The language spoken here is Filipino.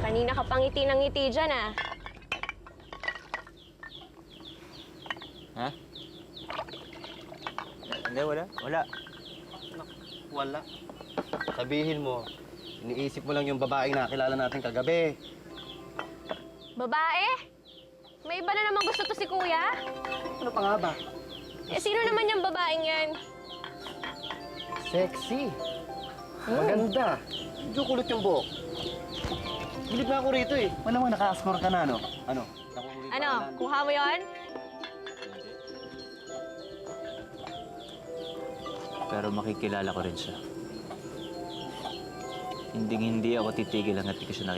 Kanina ka pangiti ng ngiti dyan, ah. Ha? Hindi, wala. Wala. Wala. Sabihin mo, iniisip mo lang yung babaeng nakilala natin kagabi. Babae? May iba na naman gusto to si Kuya? Ano pa nga ba? Eh, sino naman yung babaeng yan? Sexy. Maganda. Medyo kulot yung buhok. Bilib na ako rito eh. Malamang naka-score ka na, no? Ano? Nakukulit Ano, kuha mo yon? Pero makikilala ko rin siya. Hindi ako titigil hanggat di ko siya